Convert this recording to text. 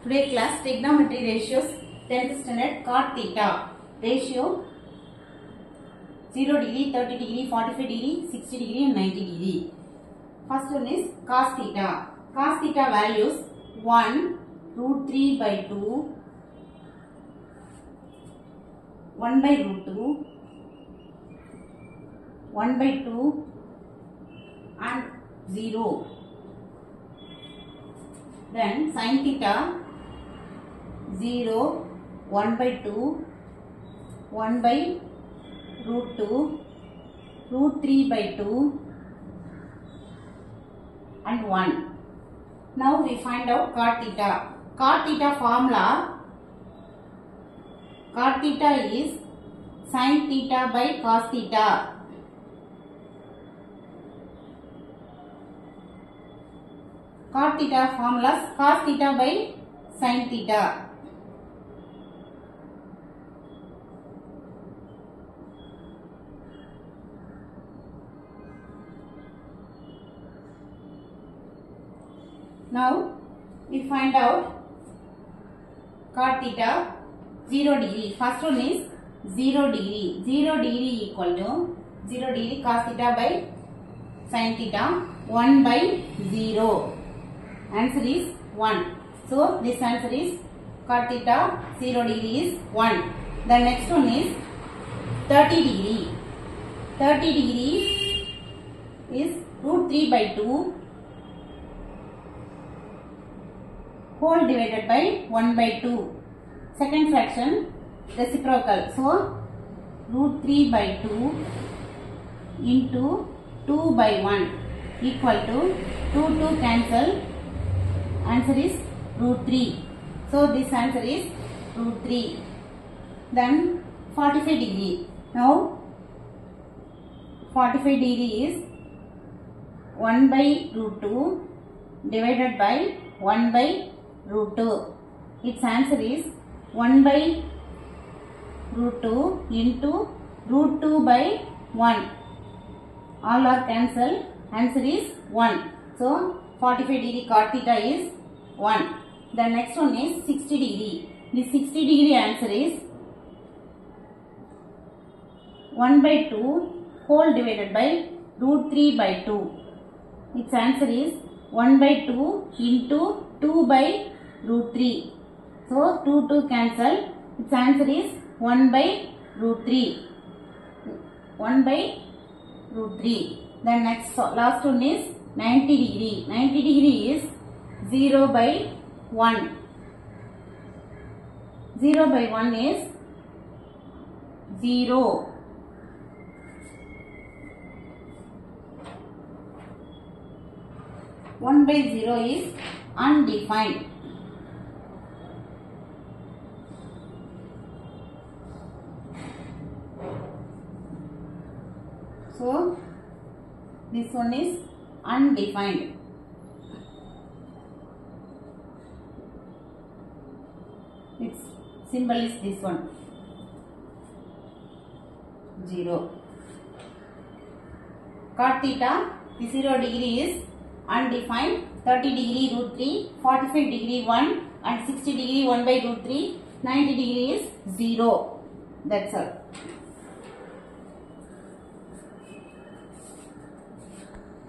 Today class trigonometry ratios 10th standard cot theta ratio 0 degree, 30 degree, 45 degree, 60 degree and 90 degree. First one is cos theta. Cos theta values 1 root 3 by 2, 1 by root 2, 1 by 2 and 0. Then sin theta 0, 1 by 2, 1 by root 2, root 3 by 2 and 1. Now we find out cot theta. Cot theta formula, cot theta is sin theta by cos theta. Cot theta formulas cos theta by sin theta. Now we find out cot theta 0 degree. First one is 0 degree. 0 degree equal to 0 degree cos theta by sin theta 1 by 0. Answer is 1. So this answer is cot theta 0 degree is 1. The next one is 30 degree. 30 degree is root 3 by 2 whole divided by 1 by 2. Second fraction reciprocal. So root 3 by 2 into 2 by 1 equal to 2 cancel. Answer is root 3. So this answer is root 3. Then 45 degree. Now 45 degree is 1 by root 2 divided by 1 by root 2. Its answer is 1 by root 2 into root 2 by 1. All are cancelled. Answer is 1. So 45 degree cot theta is 1. The next one is 60 degree. The 60 degree answer is 1 by 2 whole divided by root 3 by 2. Its answer is 1 by 2 into 2 by root 3. So 2 cancel. Its answer is 1 by root 3. 1 by root 3. Then next last one is 90 degree. 90 degree is 0 by 1. 0 by 1 is 0. One by 0 is undefined. So this one is undefined. Its symbol is this one, 0. Cot theta, the 0 degree is undefined. 30 degree root 3, 45 degree 1 and 60 degree 1 by root 3, 90 degree is 0. That's all.